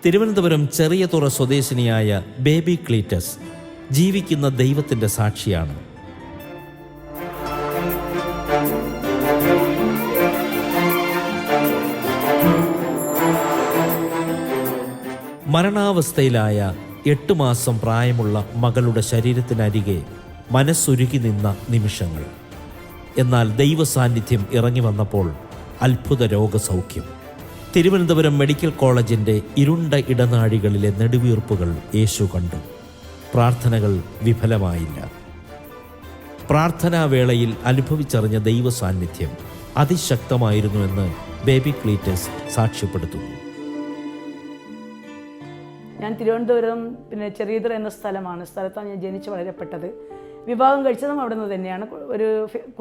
തിരുവനന്തപുരം ചെറിയതുറ സ്വദേശിനിയായ baby Cletus ജീവിക്കുന്ന ദൈവത്തിൻ്റെ സാക്ഷിയാണ്. മരണാവസ്ഥയിലായ 8 മാസം പ്രായമുള്ള മകളുടെ ശരീരത്തിനരികെ മനസ്സുരുകി നിന്ന നിമിഷങ്ങൾ. എന്നാൽ ദൈവസാന്നിധ്യം ഇറങ്ങി വന്നപ്പോൾ അത്ഭുത രോഗസൗഖ്യം. തിരുവനന്തപുരം മെഡിക്കൽ കോളേജിൻ്റെ ഇരുണ്ട ഇടനാഴികളിലെ നെടുവീർപ്പുകൾ യേശു കണ്ടു. പ്രാർത്ഥനകൾ വിഫലമായില്ല. പ്രാർത്ഥനാവേളയിൽ അനുഭവിച്ചറിഞ്ഞ ദൈവസാന്നിധ്യം അതിശക്തമായിരുന്നുവെന്ന് ബേബി ക്ലീറ്റസ് സാക്ഷ്യപ്പെടുത്തുന്നു. ഞാൻ തിരുവനന്തപുരം ചെറിയതുറ എന്ന സ്ഥലത്താണ് ഞാൻ ജനിച്ച് വളരപ്പെട്ടത്. വിവാഹം കഴിച്ചതും അവിടെ നിന്ന് തന്നെയാണ്. ഒരു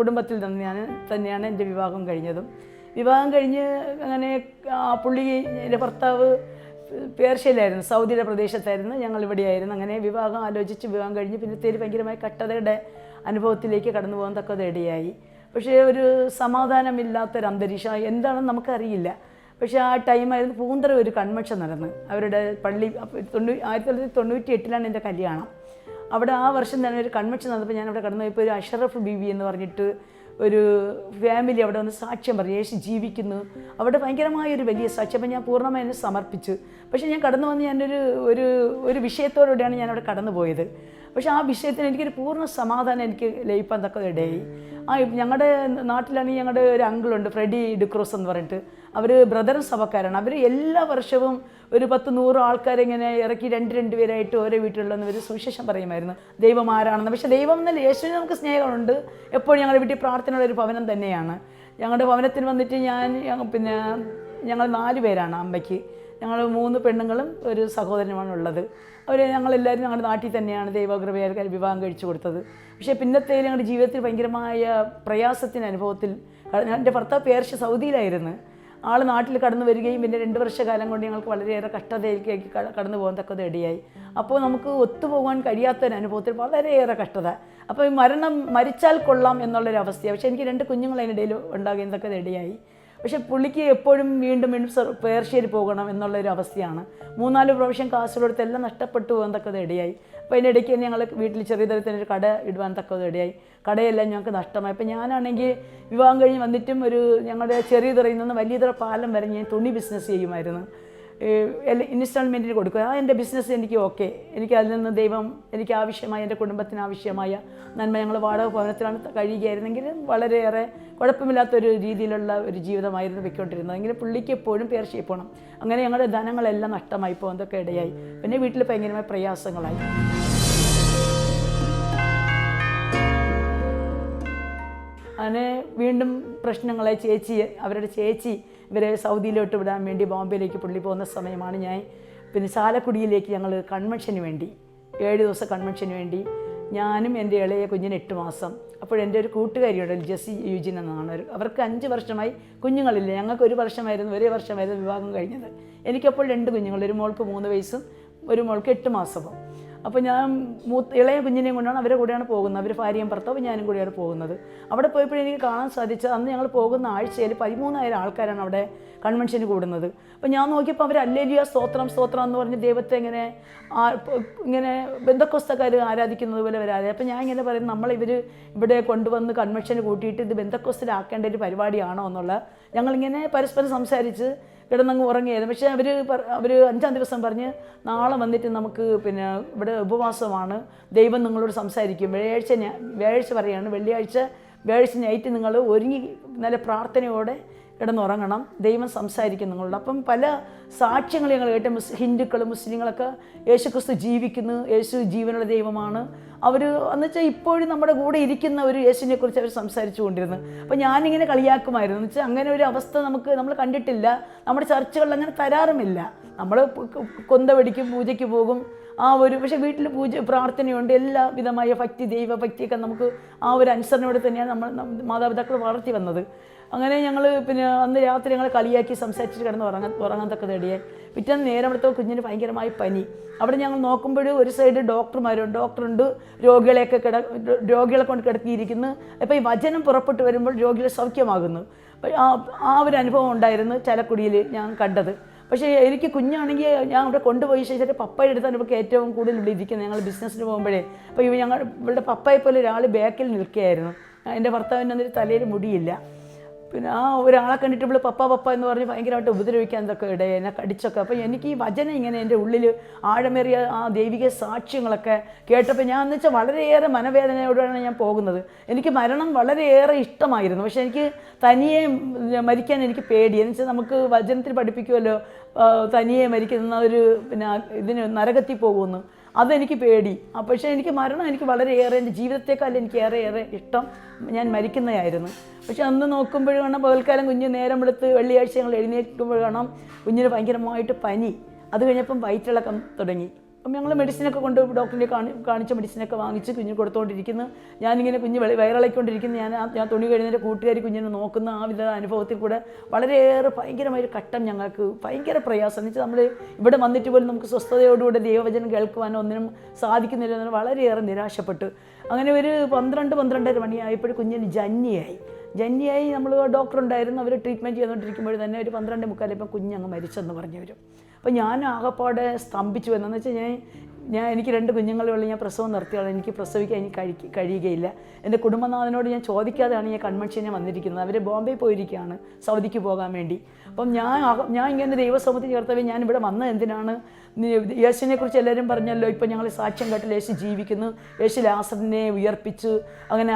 കുടുംബത്തിൽ തന്നെയാണ് എൻ്റെ വിവാഹം കഴിഞ്ഞതും. വിവാഹം കഴിഞ്ഞ് അങ്ങനെ എൻ്റെ ഭർത്താവ് പേർഷ്യയിലായിരുന്നു, സൗദിയുടെ പ്രദേശത്തായിരുന്നു, ഞങ്ങൾ ഇവിടെയായിരുന്നു. അങ്ങനെ വിവാഹം ആലോചിച്ച് വിവാഹം കഴിഞ്ഞ് പിന്നത്തേൽ ഭയങ്കരമായ കഷ്ടതയുടെ അനുഭവത്തിലേക്ക് കടന്നു പോകാൻ തക്കത് ഇടയായി. പക്ഷേ ഒരു സമാധാനമില്ലാത്തൊരു അന്തരീക്ഷം എന്താണെന്ന് നമുക്കറിയില്ല. പക്ഷേ ആ ടൈമായിരുന്നു പൂന്തറ ഒരു കൺവെൻഷൻ നടന്ന് അവരുടെ പള്ളി. 1998 എൻ്റെ കല്യാണം. അവിടെ ആ വർഷം തന്നെ ഒരു കൺവെൻഷൻ നടന്നപ്പോൾ ഞാൻ അവിടെ കടന്നു പോയപ്പോൾ ഒരു അഷറഫ് ബീവി എന്ന് പറഞ്ഞിട്ട് ഒരു ഫാമിലി അവിടെ വന്ന് സാക്ഷ്യം പറഞ്ഞു, യേശു ജീവിക്കുന്നു. അവിടെ ഭയങ്കരമായൊരു വലിയ സാക്ഷ്യം. അപ്പം ഞാൻ പൂർണ്ണമായി എന്നെ സമർപ്പിച്ചു. പക്ഷേ ഞാൻ കടന്നു വന്ന് ഒരു വിഷയത്തോടുകൂടിയാണ് ഞാനവിടെ കടന്നു പോയത്. പക്ഷേ ആ വിഷയത്തിന് എനിക്കൊരു പൂർണ്ണ സമാധാനം എനിക്ക് ലഭിക്കാൻ തക്കതിടയായി. ഞങ്ങളുടെ നാട്ടിലാണെങ്കിൽ ഞങ്ങളുടെ ഒരു അങ്കിളുണ്ട്, ഫ്രെഡി ഡിക്രോസ് എന്ന് പറഞ്ഞിട്ട്. അവർ ബ്രദറും സഭക്കാരാണ്. അവർ എല്ലാ വർഷവും ഒരു 10-100 ആൾക്കാരെ ഇങ്ങനെ ഇറക്കി രണ്ട് പേരായിട്ട് ഓരോ വീട്ടിലുള്ളവർ സുവിശേഷം പറയുമായിരുന്നു ദൈവം ആരാണെന്ന്. പക്ഷേ ദൈവം എന്നല്ല, യേശുവിന് നമുക്ക് സ്നേഹമുണ്ട്. എപ്പോഴും ഞങ്ങളുടെ വീട്ടിൽ പ്രാർത്ഥനയുള്ള ഒരു ഭവനം തന്നെയാണ്. ഞങ്ങളുടെ ഭവനത്തിൽ വന്നിട്ട് ഞങ്ങൾ 4 പേരാണ് അമ്മയ്ക്ക്. ഞങ്ങൾ 3 പെണ്ണുങ്ങളും ഒരു സഹോദരനുമാണ് ഉള്ളത്. ഞങ്ങളെല്ലാവരും ഞങ്ങളുടെ നാട്ടിൽ തന്നെയാണ് ദൈവകൃപയാൽ വിവാഹം കഴിച്ചു കൊടുത്തത്. പക്ഷേ പിന്നത്തേൽ ഞങ്ങളുടെ ജീവിതത്തിൽ ഭയങ്കരമായ പ്രയാസത്തിൻ്റെ അനുഭവത്തിൽ എൻ്റെ ഭർത്താവ് പേർഷ്യ സൗദിയിലായിരുന്നു. ആൾ നാട്ടിൽ കടന്നു വരികയും പിന്നെ 2 വർഷക്കാലം കൊണ്ട് ഞങ്ങൾക്ക് വളരെയേറെ കഷ്ടതയിലേക്ക് കടന്നു പോകാൻ തക്കത് ഇടയായി. അപ്പോൾ നമുക്ക് ഒത്തുപോകാൻ കഴിയാത്തൊരനുഭവത്തിൽ വളരെയേറെ കഷ്ടത. അപ്പോൾ മരിച്ചാൽ കൊള്ളാം എന്നുള്ളൊരവസ്ഥയാണ്. പക്ഷേ എനിക്ക് 2 കുഞ്ഞുങ്ങൾ അതിനിടയിൽ ഉണ്ടാകുകയും തക്കത് ഇടയായി. പക്ഷേ പുള്ളിക്ക് എപ്പോഴും വീണ്ടും പേർഷ്യയിൽ പോകണം എന്നുള്ളൊരു അവസ്ഥയാണ്. 3-4 പ്രാവശ്യം കാശുകൊടുത്ത് എല്ലാം നഷ്ടപ്പെട്ടു പോകാൻ തക്കത് ഇടയായി. അപ്പോൾ അതിൻ്റെ ഇടയ്ക്ക് തന്നെ ഞങ്ങൾ വീട്ടിൽ ചെറിയ തരത്തിനൊരു കട ഇടുവാൻ തക്കത് ഇടയായി. കടയെല്ലാം ഞങ്ങൾക്ക് നഷ്ടമായി. അപ്പോൾ ഞാനാണെങ്കിൽ വിവാഹം കഴിഞ്ഞ് വന്നിട്ടും ഞങ്ങളുടെ ചെറിയതുറയിൽ നിന്ന് വലിയതുറ പാലം വരെ ഞാൻ തുണി ബിസിനസ് ചെയ്യുമായിരുന്നു. ഇൻസ്റ്റാൾമെൻറ്റിന് കൊടുക്കുക. എൻ്റെ ബിസിനസ് എനിക്ക് ഓക്കെ. എനിക്ക് അതിൽ നിന്ന് ദൈവം എനിക്ക് ആവശ്യമായ, എൻ്റെ കുടുംബത്തിന് ആവശ്യമായ നന്മ. ഞങ്ങൾ വാടക ഭവനത്തിലാണ് കഴിയുകയായിരുന്നെങ്കിലും വളരെയേറെ കുഴപ്പമില്ലാത്തൊരു രീതിയിലുള്ള ഒരു ജീവിതമായിരുന്നു പൊയ്ക്കൊണ്ടിരുന്നത്. എങ്കിലും പുള്ളിക്ക് എപ്പോഴും പേർഷ്യയിൽ പോകണം. അങ്ങനെ ഞങ്ങളുടെ ധനങ്ങളെല്ലാം നഷ്ടമായി പോകുന്നതൊക്കെ ഇടയായി. പിന്നെ വീട്ടിൽ ഭയങ്കരമായ പ്രയാസങ്ങളായി. അങ്ങനെ വീണ്ടും പ്രശ്നങ്ങളായി. അവരുടെ ചേച്ചി ഇവരെ സൗദിയിലോട്ട് വിടാൻ വേണ്ടി ബോംബെയിലേക്ക് പുള്ളി പോകുന്ന സമയമാണ് ഞാൻ ചാലക്കുടിയിലേക്ക് ഞങ്ങൾ കൺവെൻഷന് വേണ്ടി 7 ദിവസം കൺവെൻഷന് വേണ്ടി ഞാനും എൻ്റെ ഇളയ കുഞ്ഞിന് 8 മാസം. അപ്പോൾ എൻ്റെ ഒരു കൂട്ടുകാരിയുണ്ട്, ജെസ്സി യൂജിൻ എന്നാണ്. അവർക്ക് 5 വർഷമായി കുഞ്ഞുങ്ങളില്ല. ഞങ്ങൾക്ക് 1 വർഷമായിരുന്നു വിവാഹം കഴിഞ്ഞത്. എനിക്കപ്പോൾ 2 കുഞ്ഞുങ്ങൾ, ഒരു മോൾക്ക് 3 വയസ്സും ഒരു മോൾക്ക് 8 മാസവും. അപ്പോൾ ഞാൻ ഇളയ കുഞ്ഞിനെയും കൊണ്ടാണ് അവരുടെ കൂടെയാണ് പോകുന്നത്. അവർ ഭാര്യയും ഭർത്താവും ഞാനും കൂടെയാണ് പോകുന്നത്. അവിടെ പോയപ്പോൾ എനിക്ക് കാണാൻ സാധിച്ചത് അന്ന് ഞങ്ങൾ പോകുന്ന ആഴ്ചയിൽ 13,000 ആൾക്കാരാണ് അവിടെ കൺവെൻഷന് കൂടുന്നത്. അപ്പോൾ ഞാൻ നോക്കിയപ്പോൾ അവർ ഹല്ലേലൂയ സ്തോത്രം എന്ന് പറഞ്ഞ് ദൈവത്തെ ഇങ്ങനെ ബന്ധക്കോസ്തക്കാർ ആരാധിക്കുന്നത് പോലെ വരാതെ. അപ്പോൾ ഞാൻ ഇങ്ങനെ പറയുന്നത്, ഇവിടെ കൊണ്ടുവന്ന് കൺവെൻഷന് കൂട്ടിയിട്ട് ഇത് ബന്ധക്കോസ്തിലാക്കേണ്ട ഒരു പരിപാടിയാണോ എന്നുള്ള ഞങ്ങളിങ്ങനെ പരസ്പരം സംസാരിച്ച് കിടന്നങ്ങ് ഉറങ്ങിയായിരുന്നു. പക്ഷേ അവർ 5-ാം ദിവസം പറഞ്ഞ് നാളെ വന്നിട്ട് നമുക്ക് ഇവിടെ ഉപവാസമാണ്, ദൈവം നിങ്ങളോട് സംസാരിക്കും. വ്യാഴാഴ്ച പറയുകയാണ്, വ്യാഴാഴ്ച നൈറ്റ് നിങ്ങൾ ഒരുങ്ങി നല്ല പ്രാർത്ഥനയോടെ കിടന്നുറങ്ങണം, ദൈവം സംസാരിക്കും നിങ്ങളോട്. അപ്പം പല സാക്ഷ്യങ്ങൾ ഞങ്ങൾ കേട്ട ഹിന്ദുക്കളും മുസ്ലിങ്ങളൊക്കെ യേശുക്രിസ്തു ജീവിക്കുന്നു, യേശു ജീവനുള്ള ദൈവമാണ്. എന്ന് വെച്ചാൽ ഇപ്പോഴും നമ്മുടെ കൂടെ ഇരിക്കുന്ന ഒരു യേശുവിനെ കുറിച്ച് അവർ സംസാരിച്ചു കൊണ്ടിരുന്നു. അപ്പോൾ ഞാനിങ്ങനെ കളിയാക്കുമായിരുന്നു. എന്ന് വെച്ചാൽ അങ്ങനെ ഒരു അവസ്ഥ നമ്മൾ കണ്ടിട്ടില്ല. നമ്മുടെ ചർച്ചകളിൽ അങ്ങനെ തരാറുമില്ല. നമ്മൾ കൊന്തവടിക്കും, പൂജയ്ക്ക് പോകും. പക്ഷേ വീട്ടിൽ പ്രാർത്ഥനയുണ്ട്, എല്ലാ വിധമായ ദൈവഭക്തിയൊക്കെ നമുക്ക് ഒരു അനുസരണയോടെ തന്നെയാണ് നമ്മൾ മാതാപിതാക്കൾ വളർത്തി വന്നത്. അങ്ങനെ ഞങ്ങൾ അന്ന് രാത്രി ഞങ്ങൾ കളിയാക്കി സംസാരിച്ചിട്ട് കിടന്ന് ഉറങ്ങാൻ തക്കത് ഇടയായി. പിറ്റേന്ന് നേരം എടുത്ത കുഞ്ഞിന് ഭയങ്കരമായ പനി. അവിടെ ഞങ്ങൾ നോക്കുമ്പോൾ ഒരു സൈഡ് ഡോക്ടറുണ്ട്, രോഗികളെ കൊണ്ട് കിടത്തിയിരിക്കുന്നു. അപ്പോൾ ഈ വചനം പുറപ്പെട്ട് വരുമ്പോൾ രോഗികൾ സൗഖ്യമാകുന്നു. ഒരു അനുഭവം ഉണ്ടായിരുന്നു ചാലക്കുടിയിൽ ഞാൻ കണ്ടത്. പക്ഷേ എനിക്ക് കുഞ്ഞാണെങ്കിൽ ഞാൻ അവിടെ കൊണ്ടുപോയി ശേഷം പപ്പയുടെ അടുത്താണ് ഇവർക്ക് ഏറ്റവും കൂടുതൽ ഇവിടെ ഇരിക്കുന്നത്. ഞങ്ങൾ ബിസിനസ്സിന് പോകുമ്പോഴേ അപ്പോൾ ഇവരുടെ പപ്പയെ പോലെ ഒരാൾ ബാക്കിൽ നിൽക്കുകയായിരുന്നു. എൻ്റെ ഭർത്താവിൻ്റെ അന്നൊരു തലയിൽ മുടിയില്ല. പിന്നെ ആ ഒരാളെ കണ്ടിട്ട് ഇവിടെ പപ്പ എന്ന് പറഞ്ഞ് ഭയങ്കരമായിട്ട് ഉപദ്രവിക്കാൻ ഇതൊക്കെ ഇടയെ എന്നെ കടിച്ചൊക്കെ. അപ്പോൾ എനിക്ക് ഈ വചനം ഇങ്ങനെ എൻ്റെ ഉള്ളിൽ ആഴമേറിയ ആ ദൈവിക സാക്ഷ്യങ്ങളൊക്കെ കേട്ടപ്പോൾ ഞാൻ എന്ന് വെച്ചാൽ വളരെയേറെ മനവേദനയോടെയാണ് ഞാൻ പോകുന്നത്. എനിക്ക് മരണം വളരെയേറെ ഇഷ്ടമായിരുന്നു. പക്ഷേ എനിക്ക് തനിയെ മരിക്കാൻ എനിക്ക് പേടി. എന്ന് വെച്ചാൽ നമുക്ക് വചനത്തിൽ പഠിപ്പിക്കുമല്ലോ തനിയെ മരിക്കുന്ന ഒരു പിന്നെ ഇതിന് നരകത്തിൽ പോകുമെന്ന്. അതെനിക്ക് പേടി. പക്ഷേ എനിക്ക് മരണം എനിക്ക് വളരെയേറെ എൻ്റെ ജീവിതത്തേക്കാൾ എനിക്ക് ഏറെ ഇഷ്ടം ഞാൻ മരിക്കുന്നതായിരുന്നു. പക്ഷെ അന്ന് നോക്കുമ്പോഴും കാണാം പകൽക്കാലം കുഞ്ഞ് നേരം വെളുത്ത് വെള്ളിയാഴ്ച ഞങ്ങൾ എഴുന്നേൽക്കുമ്പോൾ കാണാം കുഞ്ഞിന് ഭയങ്കരമായിട്ട് പനി. അത് കഴിഞ്ഞപ്പം വയറ്റിളക്കം തുടങ്ങി. അപ്പം ഞങ്ങൾ മെഡിസിനൊക്കെ കൊണ്ട് ഡോക്ടറിനെ കാണിച്ച മെഡിസിനൊക്കെ വാങ്ങിച്ച് കുഞ്ഞിന് കൊടുത്തുകൊണ്ടിരിക്കുന്നു. ഞാനിങ്ങനെ കുഞ്ഞ് വയറിളക്കിക്കൊണ്ടിരിക്കുന്നു. ഞാൻ തുണി കഴിഞ്ഞതിൻ്റെ കൂട്ടുകാരി കുഞ്ഞിനെ നോക്കുന്ന ആ വിധ അനുഭവത്തിൽ കൂടെ വളരെയേറെ ഭയങ്കരമായൊരു ഘട്ടം ഞങ്ങൾക്ക് ഭയങ്കര പ്രയാസം. എന്ന് വെച്ചാൽ നമ്മൾ ഇവിടെ വന്നിട്ട് പോലും നമുക്ക് സ്വസ്ഥതയോടുകൂടെ ദൈവവചനം കേൾക്കുവാനോ ഒന്നിനും സാധിക്കുന്നില്ല എന്ന് വളരെയേറെ നിരാശപ്പെട്ടു. അങ്ങനെ ഒരു 12-12:30 മണിയായപ്പോൾ കുഞ്ഞിന് ജന്യായി നമ്മൾ ഡോക്ടറുണ്ടായിരുന്നു. അവർ ട്രീറ്റ്മെൻറ്റ് ചെയ്തുകൊണ്ടിരിക്കുമ്പോൾ തന്നെ ഒരു 12:45 ഇപ്പം കുഞ്ഞങ്ങ് മരിച്ചെന്ന് പറഞ്ഞു വരും. അപ്പോൾ ഞാൻ ആകപ്പാടെ സ്തംഭിച്ചു. എന്നു വെച്ചാൽ എനിക്ക് 2 കുഞ്ഞുങ്ങളുള്ള ഞാൻ പ്രസവം നിർത്തിയാണ്. എനിക്ക് പ്രസവിക്കാൻ എനിക്ക് കഴിയുകയില്ല. എൻ്റെ കുടുംബനാഥനോട് ഞാൻ ചോദിക്കാതെയാണ് ഞാൻ കൺവെൻഷനെ വന്നിരിക്കുന്നത്. അവർ ബോംബെ പോയിരിക്കുകയാണ് സൗദിക്ക് പോകാൻ വേണ്ടി. അപ്പം ഞാൻ ഇങ്ങനെ ദൈവസമൂഹത്തിൽ ചേർത്തവേ ഞാൻ ഇവിടെ വന്നത് എന്തിനാണ്? യേശുവിനെ കുറിച്ച് എല്ലാവരും പറഞ്ഞല്ലോ. ഇപ്പം ഞങ്ങൾ സാക്ഷ്യം കേട്ടില്ല, യേശു ജീവിക്കുന്നു, യേശു ലാസറിനെ ഉയർപ്പിച്ചു, അങ്ങനെ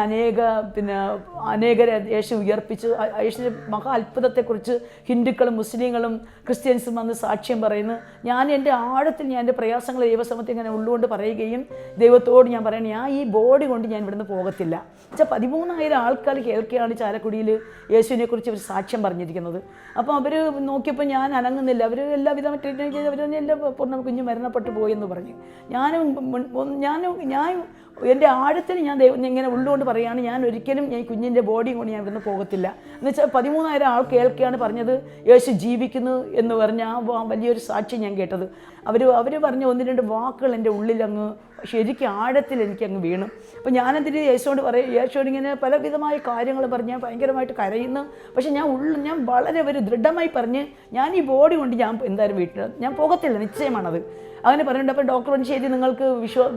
അനേകരെ യേശു ഉയർപ്പിച്ചു. യേശുവിൻ്റെ മഹാ അത്ഭുതത്തെക്കുറിച്ച് ഹിന്ദുക്കളും മുസ്ലിങ്ങളും ക്രിസ്ത്യൻസും വന്ന് സാക്ഷ്യം പറയുന്നു. ഞാൻ എൻ്റെ ആഴത്തിൽ ഞാൻ എൻ്റെ പ്രയാസങ്ങൾ ദൈവസമൂഹത്തിൽ ഇങ്ങനെ ഉള്ളുകൊണ്ട് പറയുകയും ദൈവത്തോട് ഞാൻ പറയണം ഞാൻ ഈ ബോഡി കൊണ്ട് ഞാൻ ഇവിടുന്ന് പോകത്തില്ല. വെച്ചാൽ 13,000 ആൾക്കാർ കേൾക്കുകയാണ് ചാലക്കുടിയിൽ യേശുവിനെക്കുറിച്ച് ഒരു സാക്ഷ്യം പറഞ്ഞിരിക്കുന്നത്. അപ്പോൾ അവർ നോക്കിയപ്പോൾ ഞാൻ അനങ്ങുന്നില്ല. അവർ എല്ലാവിധം ട്രീറ്റ്മെൻറ്റ് ചെയ്ത് അവരെല്ലാം പൂർണ്ണ കുഞ്ഞ് മരണപ്പെട്ടു പോയെന്ന് പറഞ്ഞു. ഞാൻ എൻ്റെ ആഴത്തിൽ ഞാൻ ഇങ്ങനെ ഉള്ളുകൊണ്ട് പറയുകയാണ് ഞാൻ ഒരിക്കലും ഈ കുഞ്ഞിൻ്റെ ബോഡിയും കൊണ്ട് ഞാൻ ഇവിടുന്ന് പോകത്തില്ല. എന്ന് വെച്ചാൽ 13,000 ആൾ കേൾക്കുകയാണ് പറഞ്ഞത് യേശു ജീവിക്കുന്നു എന്ന് പറഞ്ഞ ആ വലിയൊരു സാക്ഷ്യം ഞാൻ കേട്ടത്. അവർ പറഞ്ഞ 1-2 വാക്കുകൾ എൻ്റെ ഉള്ളിലങ്ങ് ശരിക്കും ആഴത്തിൽ എനിക്കങ്ങ് വീണു. അപ്പോൾ ഞാനതിന് യേശുവോട് ഇങ്ങനെ പലവിധമായ കാര്യങ്ങൾ പറഞ്ഞ് ഞാൻ ഭയങ്കരമായിട്ട് കരയുന്നു. പക്ഷേ ഞാൻ വളരെ ഒരു ദൃഢമായി പറഞ്ഞ് ഞാൻ ഈ ബോഡി കൊണ്ട് ഞാൻ എന്തായാലും വീട്ടിൽ ഞാൻ പോകത്തില്ല, നിശ്ചയമാണത്. അങ്ങനെ പറഞ്ഞിട്ട് അപ്പോൾ ഡോക്ടർ പറഞ്ഞു ശരി നിങ്ങൾക്ക്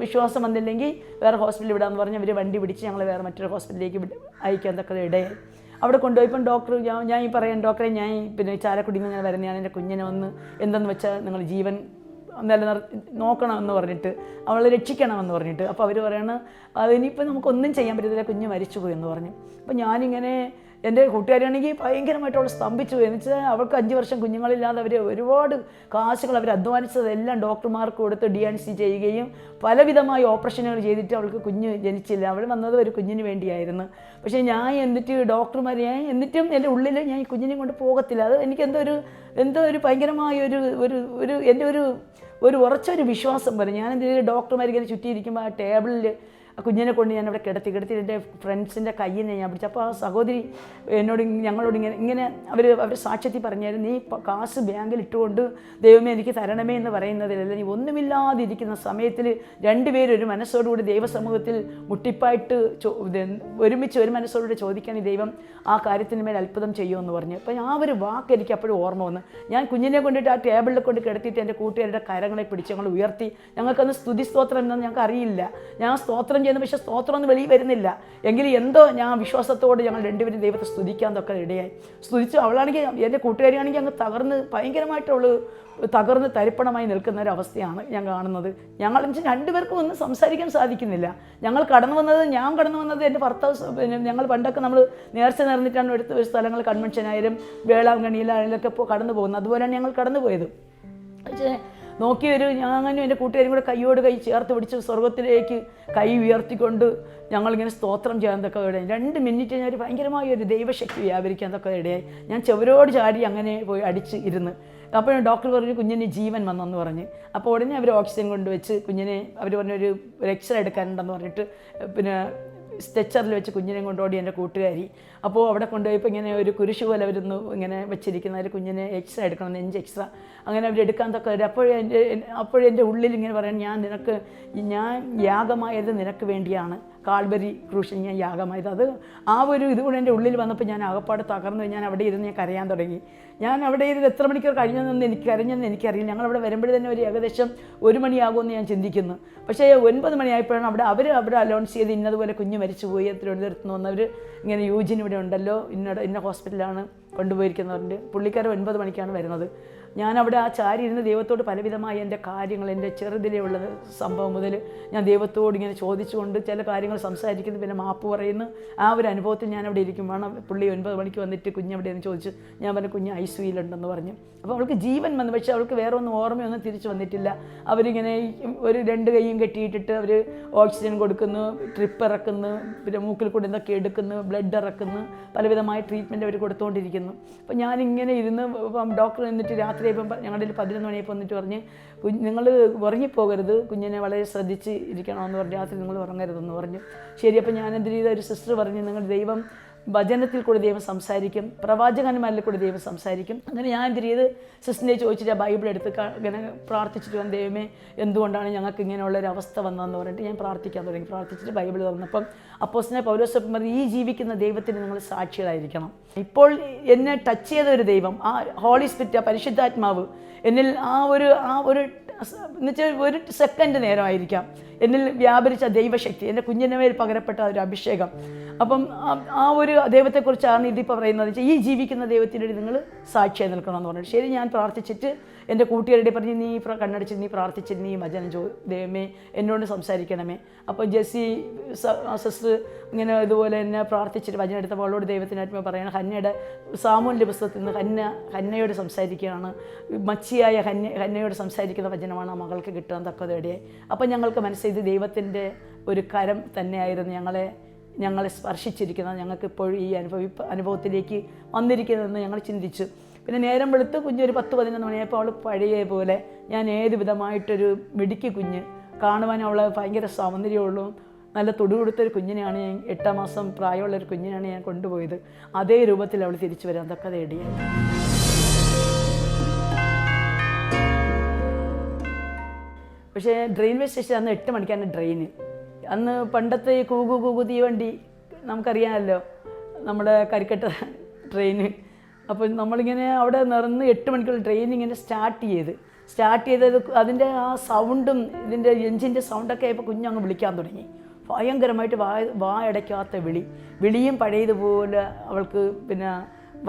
വിശ്വാസം വന്നില്ലെങ്കിൽ വേറെ ഹോസ്പിറ്റലിൽ വിടാമെന്ന് പറഞ്ഞ് അവർ വണ്ടി പിടിച്ച് ഞങ്ങൾ വേറെ മറ്റൊരു ഹോസ്പിറ്റലിലേക്ക് അയക്കാൻ തക്ക ഇടയായി. അവിടെ കൊണ്ടുപോയപ്പം ഡോക്ടർ ഞാൻ ഈ പറയാം ഡോക്ടറെ ഞാൻ പിന്നെ ചാലക്കുടിയിൽ നിന്ന് ഞാൻ വരുന്നതാണ്, എൻ്റെ കുഞ്ഞിനെ ഒന്ന് എന്തെന്ന് വെച്ചാൽ നിങ്ങൾ ജീവൻ നോക്കണമെന്ന് പറഞ്ഞിട്ട് അവളെ രക്ഷിക്കണമെന്ന് പറഞ്ഞിട്ട്. അപ്പോൾ അവർ പറയണം അതിനിപ്പോൾ നമുക്കൊന്നും ചെയ്യാൻ പറ്റത്തില്ല, കുഞ്ഞ് മരിച്ചുപോയി എന്ന് പറഞ്ഞു. അപ്പോൾ ഞാനിങ്ങനെ എൻ്റെ കൂട്ടുകാരാണെങ്കിൽ ഭയങ്കരമായിട്ട് അവൾ സ്തംഭിച്ചു പോയി. എന്ന് വെച്ചാൽ അവൾക്ക് 5 വർഷം കുഞ്ഞുങ്ങളില്ലാതെ അവർ ഒരുപാട് കാശുകൾ അവർ അധ്വാനിച്ചതെല്ലാം ഡോക്ടർമാർക്ക് കൊടുത്ത് DNC ചെയ്യുകയും പലവിധമായ ഓപ്പറേഷനുകൾ ചെയ്തിട്ട് അവൾക്ക് കുഞ്ഞ് ജനിച്ചില്ല. അവൾ വന്നത് ഒരു കുഞ്ഞിന് വേണ്ടിയായിരുന്നു. പക്ഷേ ഞാൻ എന്നിട്ടും എൻ്റെ ഉള്ളിൽ ഞാൻ ഈ കുഞ്ഞിനെ കൊണ്ട് പോകത്തില്ല. അത് എനിക്ക് എന്തോ ഒരു ഭയങ്കരമായ എൻ്റെ ഒരു ഉറച്ചൊരു വിശ്വാസം പോലെ ഞാൻ എന്തെങ്കിലും ഡോക്ടർമാരിങ്ങനെ ചുറ്റിയിരിക്കുമ്പോൾ ആ ടേബിളിൽ ആ കുഞ്ഞിനെ കൊണ്ട് ഞാൻ അവിടെ കിടത്തി എൻ്റെ ഫ്രണ്ട്സിൻ്റെ കയ്യിനെ ഞാൻ പിടിച്ചു. അപ്പോൾ ആ സഹോദരി ഞങ്ങളോട് ഇങ്ങനെ അവർ സാക്ഷ്യത്തിൽ പറഞ്ഞായിരുന്നു നീ കാശ് ബാങ്കിൽ ഇട്ടുകൊണ്ട് ദൈവമേ എനിക്ക് തരണമേ എന്ന് പറയുന്നതിലല്ല, നീ ഒന്നുമില്ലാതിരിക്കുന്ന സമയത്തിൽ 2 പേര് ഒരു മനസ്സോടുകൂടി ദൈവസമൂഹത്തിൽ മുട്ടിപ്പായിട്ട് ഒരുമിച്ച് ഒരു മനസ്സോടുകൂടി ചോദിക്കാൻ ദൈവം ആ കാര്യത്തിന് മേൽ അത്ഭുതം ചെയ്യുമെന്ന് പറഞ്ഞു. അപ്പോൾ ആ ഒരു വാക്ക് എനിക്ക് അപ്പോഴും ഓർമ്മ വന്നു. ഞാൻ കുഞ്ഞിനെ കൊണ്ടിട്ട് ആ ടേബിളിൽ കൊണ്ട് കിടത്തിയിട്ട് എൻ്റെ കൂട്ടുകാരുടെ കരങ്ങളെ പിടിച്ച് ഞങ്ങൾ ഉയർത്തി. ഞങ്ങൾക്കന്ന് സ്തുതി സ്തോത്രം എന്താണെന്ന് ഞങ്ങൾക്ക് അറിയില്ല. ഞാൻ സ്തോത്രം ചെയ്യുന്ന പക്ഷേ സ്തോത്രമൊന്നും വെളിയിൽ വരുന്നില്ല. എങ്കിലും എന്തോ ഞാൻ വിശ്വാസത്തോടെ ഞങ്ങൾ 2 പേരും ദൈവത്തെ സ്തുതിക്കാൻ തൊക്കെ ഇടയായി. സ്തുതിച്ചു. അവളാണെങ്കിൽ എൻ്റെ കൂട്ടുകാരിയാണെങ്കിൽ അങ്ങ് ഭയങ്കരമായിട്ട് അവൾ തകർന്ന് തരിപ്പണമായി നിൽക്കുന്ന ഒരു അവസ്ഥയാണ് ഞാൻ കാണുന്നത്. ഞങ്ങൾ 2 പേർക്കും ഒന്നും സംസാരിക്കാൻ സാധിക്കുന്നില്ല. ഞാൻ കടന്നു വന്നത് എൻ്റെ ഭർത്താവ് ഞങ്ങൾ പണ്ടൊക്കെ നമ്മൾ നേർച്ച നേർന്നിട്ടാണ് ഒരു സ്ഥലങ്ങൾ കൺവെൻഷനായാലും വേളാങ്കണ്ണിയിലായാലൊക്കെ കടന്നു പോകുന്നത്. അതുപോലെയാണ് ഞങ്ങൾ കടന്നു പോയത്. പക്ഷേ ഞാനും എൻ്റെ കൂട്ടുകാരും കൂടെ കൈയോട് കൈ ചേർത്ത് പിടിച്ച് സ്വർഗത്തിലേക്ക് കൈ ഉയർത്തിക്കൊണ്ട് ഞങ്ങളിങ്ങനെ സ്തോത്രം ചെയ്യാൻ തൊക്കെ ഇടയായി. 2 മിനിറ്റ് ഞാൻ ഭയങ്കരമായ ഒരു ദൈവശക്തി വ്യാപരിക്കാൻ തൊക്കെ ഇടയായി. ഞാൻ ചുവരോട് ചാടി അങ്ങനെ പോയി അടിച്ച് ഇരുന്ന്. അപ്പോൾ ഡോക്ടർ പറഞ്ഞു കുഞ്ഞിന് ജീവൻ വന്നെന്ന് പറഞ്ഞ്. അപ്പോൾ ഉടനെ അവർ ഓക്സിജൻ കൊണ്ടുവച്ച് കുഞ്ഞിനെ അവർ പറഞ്ഞൊരു എക്സ്റേ എടുക്കാനുണ്ടെന്ന് പറഞ്ഞിട്ട് പിന്നെ സ്ട്രെച്ചറിൽ വെച്ച് കുഞ്ഞിനെ കൊണ്ടുപോയി എൻ്റെ കൂട്ടുകാരി. അപ്പോൾ അവിടെ കൊണ്ടുപോയപ്പോൾ ഇങ്ങനെ ഒരു കുരിശ് പോലെ അവരൊന്ന് ഇങ്ങനെ വെച്ചിരിക്കുന്ന ഒരു കുഞ്ഞിനെ എക്സ്ട്രാ എടുക്കണം, നെഞ്ച് എക്സ്ട്രാ അങ്ങനെ അവരെടുക്കാൻ തക്ക വരും. അപ്പോഴെൻ്റെ ഉള്ളിൽ ഇങ്ങനെ പറയാൻ, ഞാൻ യാഗമായത് നിനക്ക് വേണ്ടിയാണ്, കാൽവരി ക്രൂശിൽ ഞാൻ യാഗമായത്. അത് ആ ഒരു ഇതുകൂടെ എൻ്റെ ഉള്ളിൽ വന്നപ്പോൾ ഞാൻ ആകപ്പാട് തകർന്നു. ഞാൻ അവിടെ ഇരുന്ന് ഞാൻ കരയാൻ തുടങ്ങി. ഞാൻ അവിടെ ഇരുന്ന് എത്ര മണിക്കൂർ കഴിഞ്ഞെന്ന് എനിക്കറിയില്ല. ഞങ്ങളവിടെ വരുമ്പോഴേ തന്നെ ഒരു ഏകദേശം 1 മണിയാകുമെന്ന് ഞാൻ ചിന്തിക്കുന്നു. പക്ഷേ 9 മണിയായപ്പോഴാണ് അവിടെ അലോൺസ് ചെയ്ത് ഇന്നതുപോലെ കുഞ്ഞ് മരിച്ചുപോയി, തിരുവനന്തപുരത്ത് നിന്ന് വന്നവർ ഇങ്ങനെ യൂജിൻ ഇവിടെ ഉണ്ടല്ലോ, ഇന്ന ഹോസ്പിറ്റലാണ് കൊണ്ടുപോയിരിക്കുന്നവരുണ്ട്. പുള്ളിക്കാരൻ 9 മണിക്കാണ് വരുന്നത്. ഞാനവിടെ ആ ചാരി ഇരുന്ന് ദൈവത്തോട് പലവിധമായ എൻ്റെ കാര്യങ്ങൾ, എൻ്റെ ചെറുതിലേ ഉള്ള സംഭവം മുതൽ ഞാൻ ദൈവത്തോട് ഇങ്ങനെ ചോദിച്ചുകൊണ്ട് ചില കാര്യങ്ങൾ സംസാരിക്കുന്നു, പിന്നെ മാപ്പ് പറയുന്നു. ആ ഒരു അനുഭവത്തിൽ ഞാൻ അവിടെ ഇരിക്കുമ്പോഴാണ് പുള്ളി 9 മണിക്ക് വന്നിട്ട് കുഞ്ഞവിടെ എന്ന് ചോദിച്ചു. ഞാൻ പറഞ്ഞ കുഞ്ഞ് ഐസിയുലുണ്ടെന്ന് പറഞ്ഞു. അപ്പോൾ അവൾക്ക് ജീവൻ വന്നു, പക്ഷേ അവൾക്ക് വേറെ ഒന്നും ഓർമ്മയൊന്നും തിരിച്ചു വന്നിട്ടില്ല. അവരിങ്ങനെ ഒരു 2 കൈയും കെട്ടിയിട്ടിട്ട് അവർ ഓക്സിജൻ കൊടുക്കുന്നു, ട്രിപ്പ് ഇറക്കുന്നു, പിന്നെ മൂക്കിൽ കൂടെ എന്തൊക്കെ എടുക്കുന്നു, ബ്ലഡ് ഇറക്കുന്നു, പലവിധമായ ട്രീറ്റ്മെൻറ്റ് അവർ കൊടുത്തുകൊണ്ടിരിക്കുന്നു. അപ്പോൾ ഞാനിങ്ങനെ ഇരുന്ന് ഡോക്ടർ എന്നിട്ട് രാത്രി ഇപ്പം ഞങ്ങളുടെ 11 മണിയപ്പോൾ വന്നിട്ട് പറഞ്ഞ്, നിങ്ങൾ ഉറങ്ങിപ്പോകരുത്, കുഞ്ഞിനെ വളരെ ശ്രദ്ധിച്ച് ഇരിക്കണമെന്ന് പറഞ്ഞു, രാത്രി നിങ്ങൾ ഉറങ്ങരുതെന്ന് പറഞ്ഞു. ശരി. അപ്പോൾ ഞാൻ എന്ത് ചെയ്ത, ഒരു സിസ്റ്റർ പറഞ്ഞു, നിങ്ങൾ ദൈവം വചനത്തിൽ കൂടി ദൈവം സംസാരിക്കും, പ്രവാചകന്മാരിൽ കൂടി ദൈവം സംസാരിക്കും. അങ്ങനെ ഞാൻ എന്ത് ചെയ്ത് സിസ്റ്ററിനെ ചോദിച്ചിട്ട് ആ ബൈബിൾ എടുത്ത് ഇങ്ങനെ പ്രാർത്ഥിച്ചിട്ട് വന്ന്, ദൈവമേ എന്തുകൊണ്ടാണ് ഞങ്ങൾക്ക് ഇങ്ങനെയുള്ളൊരു അവസ്ഥ വന്നതെന്ന് പറഞ്ഞിട്ട് ഞാൻ പ്രാർത്ഥിക്കാൻ തുടങ്ങി. പ്രാർത്ഥിച്ചിട്ട് ബൈബിൾ തുറന്നപ്പം അപ്പോസ്തലനായ പൗലോസ് പറഞ്ഞു, ഈ ജീവിക്കുന്ന ദൈവത്തിന് നിങ്ങൾ സാക്ഷികളായിരിക്കണം. ഇപ്പോൾ എന്നെ ടച്ച് ചെയ്ത ഒരു ദൈവം, ആ ഹോളി സ്പിരിറ്റ്, ആ പരിശുദ്ധാത്മാവ് എന്നിൽ ആ ഒരു എന്നുവെച്ചാൽ 1 സെക്കൻഡ് നേരമായിരിക്കാം എന്നിൽ വ്യാപരിച്ച ദൈവശക്തി, എൻ്റെ കുഞ്ഞിൻ്റെ മേൽ പകരപ്പെട്ട ഒരു അഭിഷേകം. അപ്പം ആ ഒരു ദൈവത്തെക്കുറിച്ചാണ് ഇതിപ്പോൾ പറയുന്നത്. ഈ ജീവിക്കുന്ന ദൈവത്തിൻ്റെ നിങ്ങൾ സാക്ഷിയായി നിൽക്കണമെന്ന് പറഞ്ഞിട്ട് ശരി. ഞാൻ പ്രാർത്ഥിച്ചിട്ട് എൻ്റെ കൂട്ടുകാരുടെ പറഞ്ഞ്, നീ കണ്ണടച്ച് നീ പ്രാർത്ഥിച്ചിട്ട് നീ വചനം ദൈവമേ എന്നോട് സംസാരിക്കണമേ. അപ്പോൾ ജെസ്സി സിസ്റ്റർ ഇങ്ങനെ ഇതുപോലെ എന്നെ പ്രാർത്ഥിച്ചിട്ട് വചനം എടുത്തപ്പോൾ അവളോട് ദൈവത്തിനാത്മ പറയണം, ഹന്നയുടെ സാമൂഹ്യ പുസ്തകത്തിൽ നിന്ന് ഹന്നയോട് സംസാരിക്കുകയാണ്, മച്ചിയായ ഹന്നയോട് സംസാരിക്കുന്ന വചനമാണ് ആ മകൾക്ക് കിട്ടാൻ തക്കതോടെയായി. അപ്പം ഞങ്ങൾക്ക് മനസ്സിലായി ദൈവത്തിൻ്റെ ഒരു കരം തന്നെയായിരുന്നു ഞങ്ങളെ സ്പർശിച്ചിരിക്കുന്നത്, ഞങ്ങൾക്ക് ഇപ്പോഴും ഈ അനുഭവത്തിലേക്ക് വന്നിരിക്കുന്നതെന്ന് ഞങ്ങൾ ചിന്തിച്ചു. പിന്നെ നേരം വെളുത്ത് കുഞ്ഞൊരു 10-11 മണിയായപ്പോൾ അവൾ പഴയ പോലെ, ഞാൻ ഏത് വിധമായിട്ടൊരു മിടുക്കി കുഞ്ഞ്, കാണുവാൻ അവൾ ഭയങ്കര സൗന്ദര്യമുള്ളൂ, നല്ല തൊടുകൊടുത്തൊരു കുഞ്ഞിനെയാണ് ഞാൻ 8 മാസം പ്രായമുള്ളൊരു കുഞ്ഞിനെയാണ് ഞാൻ കൊണ്ടുപോയത്. അതേ രൂപത്തിൽ അവൾ തിരിച്ചു വരാൻ തക്കതേടിയായി. പക്ഷേ റെയിൽവേ സ്റ്റേഷൻ അന്ന് 8 മണിക്കാണ് ട്രെയിന്. അന്ന് പണ്ടത്തെ ഈ കൂകു തീവണ്ടി നമുക്കറിയാമല്ലോ, നമ്മുടെ കരിക്കട്ട ട്രെയിന്. അപ്പോൾ നമ്മളിങ്ങനെ അവിടെ നിറന്ന് 8 മണിക്കുള്ള ട്രെയിൻ ഇങ്ങനെ സ്റ്റാർട്ട് ചെയ്തത് അതിൻ്റെ ആ സൗണ്ടും ഇതിൻ്റെ എഞ്ചിൻ്റെ സൗണ്ടൊക്കെ ആയപ്പോൾ കുഞ്ഞങ്ങ് വിളിക്കാൻ തുടങ്ങി. ഭയങ്കരമായിട്ട് വായടയ്ക്കാത്ത വിളിയും പഴയതുപോലെ അവൾക്ക് പിന്നെ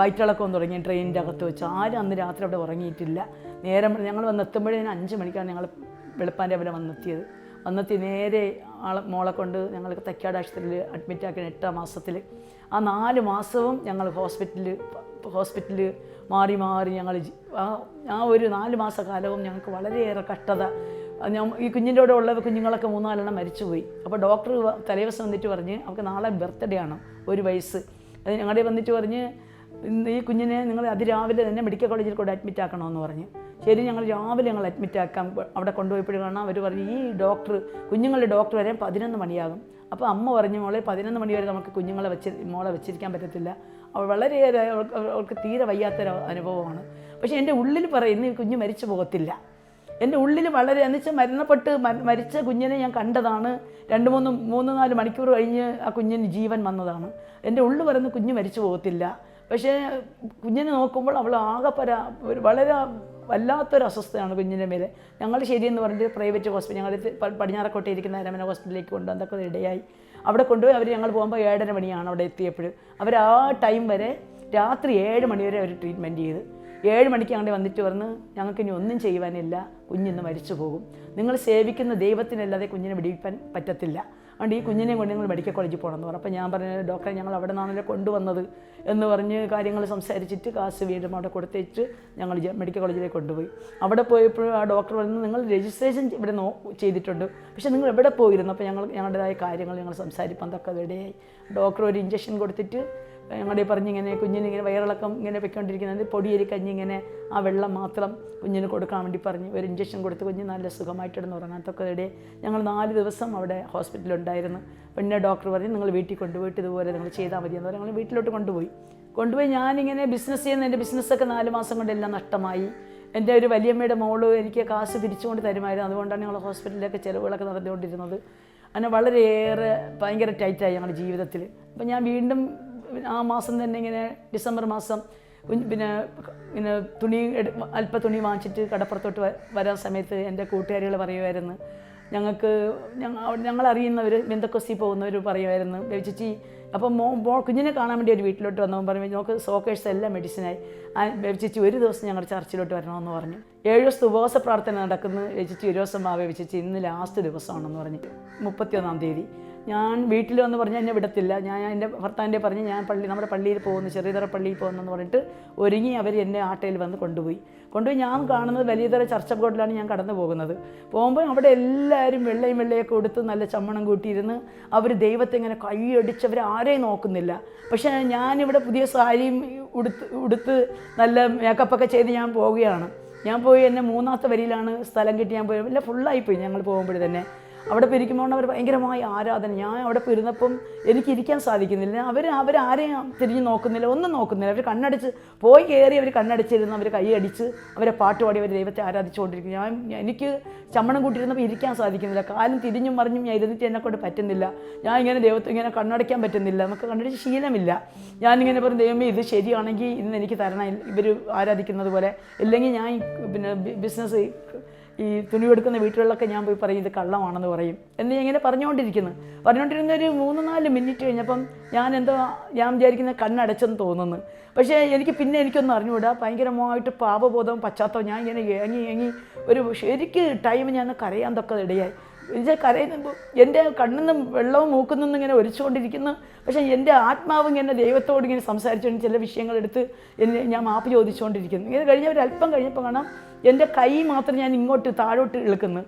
വയറ്റിളക്കം തുടങ്ങി ട്രെയിനിൻ്റെ അകത്ത് വെച്ച്. ആരും അന്ന് രാത്രി അവിടെ ഉറങ്ങിയിട്ടില്ല. ഞങ്ങൾ വന്നെത്തുമ്പോഴേ 5 മണിക്കാണ് ഞങ്ങൾ വെളുപ്പാൻ്റെ അവിടെ വന്നെത്തി നേരെ മോളെ കൊണ്ട് ഞങ്ങൾ തൈക്കാട് ആശുപത്രിയിൽ അഡ്മിറ്റാക്കി 8 മാസത്തിൽ. ആ 4 മാസവും ഞങ്ങൾ ഹോസ്പിറ്റലിൽ മാറി ഞങ്ങൾ ആ ഒരു 4 മാസക്കാലവും ഞങ്ങൾക്ക് വളരെയേറെ കഷ്ടത. ഈ കുഞ്ഞിൻ്റെ കൂടെ ഉള്ള കുഞ്ഞുങ്ങളൊക്കെ 3-4 മരിച്ചുപോയി. അപ്പോൾ ഡോക്ടർ തലേദിവസം വന്നിട്ട് പറഞ്ഞ്, അവർക്ക് നാളെ ബർത്ത്ഡേ ആണ്, 1 വയസ്സ്. അത് ഞങ്ങളുടെ വന്നിട്ട് പറഞ്ഞ്, ഈ കുഞ്ഞിനെ നിങ്ങൾ അതിരാവിലെ തന്നെ മെഡിക്കൽ കോളേജിൽ കൂടെ അഡ്മിറ്റ് ആക്കണമെന്ന് പറഞ്ഞ്. ശരി, ഞങ്ങൾ രാവിലെ അഡ്മിറ്റ് ആക്കാം. അവിടെ കൊണ്ടുപോയപ്പോഴാണ് അവർ പറഞ്ഞു, ഈ കുഞ്ഞുങ്ങളുടെ ഡോക്ടർ വരെ 11 മണിയാകും. അപ്പോൾ അമ്മ പറഞ്ഞു, മോളെ 11 മണി വരെ നമുക്ക് മോളെ വെച്ചിരിക്കാൻ പറ്റത്തില്ല. അവൾ വളരെയേറെ അവൾക്ക് തീരെ വയ്യാത്തൊരു അനുഭവമാണ്. പക്ഷേ എൻ്റെ ഉള്ളിൽ പറയുന്നു, ഈ കുഞ്ഞ് മരിച്ചു പോകത്തില്ല. എൻ്റെ ഉള്ളിൽ വളരെ എന്നുവെച്ചാൽ മരിച്ച കുഞ്ഞിനെ ഞാൻ കണ്ടതാണ്. 2-3-4 മണിക്കൂർ കഴിഞ്ഞ് ആ കുഞ്ഞിന് ജീവൻ വന്നതാണ്. എൻ്റെ ഉള്ളിൽ പറയുന്ന കുഞ്ഞ് മരിച്ചു പോകത്തില്ല. പക്ഷേ കുഞ്ഞിനെ നോക്കുമ്പോൾ അവൾ വളരെ വല്ലാത്തൊരു അസ്വസ്ഥയാണ് കുഞ്ഞിൻ്റെ മേലെ. ഞങ്ങൾ ശരിയെന്ന് പറഞ്ഞിട്ട് പ്രൈവറ്റ് ഹോസ്പിറ്റൽ, ഞങ്ങൾ പടിഞ്ഞാറക്കോട്ടെ ഇരിക്കുന്ന അരമന ഹോസ്പിറ്റലിലേക്ക് അതൊക്കെ ഇടയായി. അവിടെ കൊണ്ടുപോയി ഞങ്ങൾ പോകുമ്പോൾ 7:30 മണിയാണ് അവിടെ എത്തിയപ്പോൾ. അവർ ആ ടൈം വരെ രാത്രി 7 മണി വരെ അവർ ട്രീറ്റ്മെൻറ്റ് ചെയ്ത് 7 മണിക്ക് ഞങ്ങളുടെ വന്നിട്ട് പറഞ്ഞ്, ഞങ്ങൾക്കിനി ഒന്നും ചെയ്യുവാനില്ല, കുഞ്ഞിന്ന് മരിച്ചു പോകും. നിങ്ങൾ സേവിക്കുന്ന ദൈവത്തിനല്ലാതെ കുഞ്ഞിനെ വിടിയിക്കാൻ പറ്റത്തില്ല. അതുകൊണ്ട് ഈ കുഞ്ഞിനെ കൊണ്ട് നിങ്ങൾ മെഡിക്കൽ കോളേജിൽ പോകണമെന്ന് പറഞ്ഞു. അപ്പോൾ ഞാൻ പറഞ്ഞു, ഡോക്ടറെ ഞങ്ങൾ അവിടെ നിന്നാണല്ലോ കൊണ്ടുവന്നത് എന്ന് പറഞ്ഞ് കാര്യങ്ങൾ സംസാരിച്ചിട്ട് കാശ് വീണ്ടും അവിടെ കൊടുത്തേച്ച് ഞങ്ങൾ മെഡിക്കൽ കോളേജിലേക്ക് കൊണ്ടുപോയി. അവിടെ പോയപ്പോൾ ആ ഡോക്ടർ പറഞ്ഞു, നിങ്ങൾ രജിസ്ട്രേഷൻ ഇവിടെ ചെയ്തിട്ടുണ്ട്, പക്ഷേ നിങ്ങൾ എവിടെ പോയിരുന്നു? അപ്പോൾ ഞങ്ങളുടേതായ കാര്യങ്ങൾ ഞങ്ങൾ സംസാരിപ്പം തക്ക ഇടയായി. ഡോക്ടർ ഒരു ഇഞ്ചക്ഷൻ കൊടുത്തിട്ട് ഞങ്ങളുടെ പറഞ്ഞിങ്ങനെ കുഞ്ഞിനിങ്ങനെ വയറിളക്കം ഇങ്ങനെ പൊയ്ക്കൊണ്ടിരിക്കുന്നത്, പൊടിയരി കഞ്ഞി ഇങ്ങനെ ആ വെള്ളം മാത്രം കുഞ്ഞിന് കൊടുക്കാൻ വേണ്ടി പറഞ്ഞ് ഒരു ഇഞ്ചക്ഷൻ കൊടുത്ത് കുഞ്ഞ് നല്ല സുഖമായിട്ടിടന്ന് ഉറങ്ങാത്തൊക്കെ ഇടയെ ഞങ്ങൾ 4 ദിവസം അവിടെ ഹോസ്പിറ്റലുണ്ട്. ഉണ്ടായിരുന്നു. പിന്നെ ഡോക്ടർ പറഞ്ഞു നിങ്ങൾ വീട്ടിൽ കൊണ്ടുപോയിട്ട് ഇതുപോലെ നിങ്ങൾ ചെയ്താൽ മതി എന്ന് പറഞ്ഞാൽ ഞങ്ങൾ വീട്ടിലോട്ട് കൊണ്ടുപോയി ഞാനിങ്ങനെ ബിസിനസ് ചെയ്യുന്ന എൻ്റെ ബിസിനസ്സൊക്കെ 4 മാസം കൊണ്ടെല്ലാം നഷ്ടമായി. എൻ്റെ ഒരു വലിയമ്മയുടെ മോള് എനിക്ക് കാശ് തിരിച്ചുകൊണ്ട് തരുമായിരുന്നു. അതുകൊണ്ടാണ് ഞങ്ങൾ ഹോസ്പിറ്റലിലൊക്കെ ചിലവുകളൊക്കെ നടന്നുകൊണ്ടിരുന്നത്. അങ്ങനെ വളരെയേറെ ഭയങ്കര ടൈറ്റായി ഞങ്ങളുടെ ജീവിതത്തിൽ. അപ്പം ഞാൻ വീണ്ടും ആ മാസം തന്നെ ഇങ്ങനെ ഡിസംബർ മാസം പിന്നെ അല്പ തുണി വാങ്ങിച്ചിട്ട് കടപ്പുറത്തോട്ട് വരാൻ സമയത്ത് എൻ്റെ കൂട്ടുകാരികൾ പറയുമായിരുന്നു, ഞങ്ങളറിയുന്നവർ ബന്ധക്കൊസി പോകുന്നവർ പറയുമായിരുന്നു, ബേബിച്ചേച്ചി അപ്പം കുഞ്ഞിനെ കാണാൻ വേണ്ടി ഒരു വീട്ടിലോട്ട് വന്നവൻ പറഞ്ഞു നമുക്ക് സോക്കേഴ്സ് എല്ലാം മെഡിസിനായി, ബേബിച്ചേച്ചി ഒരു ദിവസം ഞങ്ങളുടെ ചർച്ചിലോട്ട് വരണമെന്ന് പറഞ്ഞു. 7 ദിവസത്തെ ഉപവാസ പ്രാർത്ഥന നടക്കുന്നു. ബേബിച്ചേച്ചി ഒരു ദിവസം ബേബിച്ചേച്ചി ഇന്ന് ലാസ്റ്റ് ദിവസമാണെന്ന് പറഞ്ഞു. 31-ാം തീയതി ഞാൻ വീട്ടിൽ വന്ന് പറഞ്ഞാൽ എന്നെ വിടത്തില്ല. ഞാൻ എൻ്റെ ഭർത്താവിൻ്റെ പറഞ്ഞ് ഞാൻ നമ്മുടെ പള്ളിയിൽ പോകുന്നു, ചെറിയതറ പള്ളിയിൽ പോകുന്നെന്ന് പറഞ്ഞിട്ട് ഒരുങ്ങി അവർ എന്നെ ആട്ടയിൽ വന്ന് കൊണ്ടുപോയി. ഞാൻ കാണുന്നത് വലിയതറ ചർച്ച് ഓഫ് ഗോഡിലാണ് ഞാൻ കടന്നു പോകുമ്പോൾ അവിടെ എല്ലാവരും വെള്ളയൊക്കെ കൊടുത്ത് നല്ല ചമ്മണം കൂട്ടിയിരുന്ന് അവർ ദൈവത്തെ ഇങ്ങനെ കൈയടിച്ച് അവർ ആരെയും നോക്കുന്നില്ല. പക്ഷേ ഞാനിവിടെ പുതിയ സാരിയും ഉടുത്ത് നല്ല മേക്കപ്പൊക്കെ ചെയ്ത് ഞാൻ പോവുകയാണ്. ഞാൻ പോയി എന്നെ 3ാമത്തെ വരിയിലാണ് സ്ഥലം കിട്ടി. ഞാൻ പോയി എല്ലാം ഫുള്ളായിപ്പോയി. ഞങ്ങൾ പോകുമ്പോൾ തന്നെ അവിടെ ഇപ്പോൾ ഇരിക്കുമ്പോൾ അവർ ഭയങ്കരമായ ആരാധന. ഞാൻ അവിടെ ഇപ്പോൾ ഇരുന്നപ്പം എനിക്ക് ഇരിക്കാൻ സാധിക്കുന്നില്ല. അവരാരെയും തിരിഞ്ഞ് നോക്കുന്നില്ല, ഒന്നും നോക്കുന്നില്ല. അവർ കണ്ണടിച്ച് പോയി കയറി അവർ കണ്ണടിച്ചിരുന്ന് അവർ കൈയടിച്ച് അവരെ പാട്ടുപാടി അവർ ദൈവത്തെ ആരാധിച്ചുകൊണ്ടിരിക്കും. എനിക്ക് ചമ്മണം കൂട്ടിയിരുന്നപ്പോൾ ഇരിക്കാൻ സാധിക്കുന്നില്ല. കാലും തിരിഞ്ഞും മറിഞ്ഞും ഞാൻ ഇരുന്നിട്ട് എന്നെക്കൊണ്ട് പറ്റുന്നില്ല. ഞാൻ ഇങ്ങനെ ദൈവത്തെ ഇങ്ങനെ കണ്ണടയ്ക്കാൻ പറ്റുന്നില്ല. നമുക്ക് കണ്ണടിച്ച് ശീലമില്ല. ഞാനിങ്ങനെ പറയും ദൈവമേ ഇത് ശരിയാണെങ്കിൽ ഇന്ന് എനിക്ക് തരണം ഇവർ ആരാധിക്കുന്നത് പോലെ, ഇല്ലെങ്കിൽ ഞാൻ പിന്നെ ബിസിനസ് ഈ തുണി എടുക്കുന്ന വീട്ടുകളിലൊക്കെ ഞാൻ പോയി പറയും ഇത് കള്ളമാണെന്ന് പറയും എന്ന് ഇങ്ങനെ പറഞ്ഞുകൊണ്ടിരുന്ന ഒരു 3-4 മിനിറ്റ് കഴിഞ്ഞപ്പം ഞാൻ വിചാരിക്കുന്ന കണ്ണടച്ചെന്ന് തോന്നുന്നു. പക്ഷേ എനിക്കൊന്നും അറിഞ്ഞുകൂടാ. ഭയങ്കരമായിട്ട് പാപബോധവും പശ്ചാത്തലവും ഞാൻ ഇങ്ങനെ ഏങ്ങി ഒരു ശരിക്ക് ടൈം ഞാൻ കരയാൻ തക്ക ഇടയായി. കരയുമ്പോൾ എൻ്റെ കണ്ണിൽ നിന്ന് വെള്ളവും മൂക്കിൽ നിന്നും ഇങ്ങനെ ഒലിച്ചുകൊണ്ടിരിക്കുന്നു. പക്ഷേ എൻ്റെ ആത്മാവ് ഇങ്ങനെ ദൈവത്തോട് ഇങ്ങനെ സംസാരിച്ചുകൊണ്ട് ചില വിഷയങ്ങളെടുത്ത് ഞാൻ മാപ്പ് ചോദിച്ചുകൊണ്ടിരിക്കുന്നു. ഇങ്ങനെ കഴിഞ്ഞ ഒരല്പം കഴിഞ്ഞപ്പോൾ കാണാം എൻ്റെ കൈ മാത്രം ഞാൻ ഇങ്ങോട്ട് താഴോട്ട് ഇളുക്കുന്നു.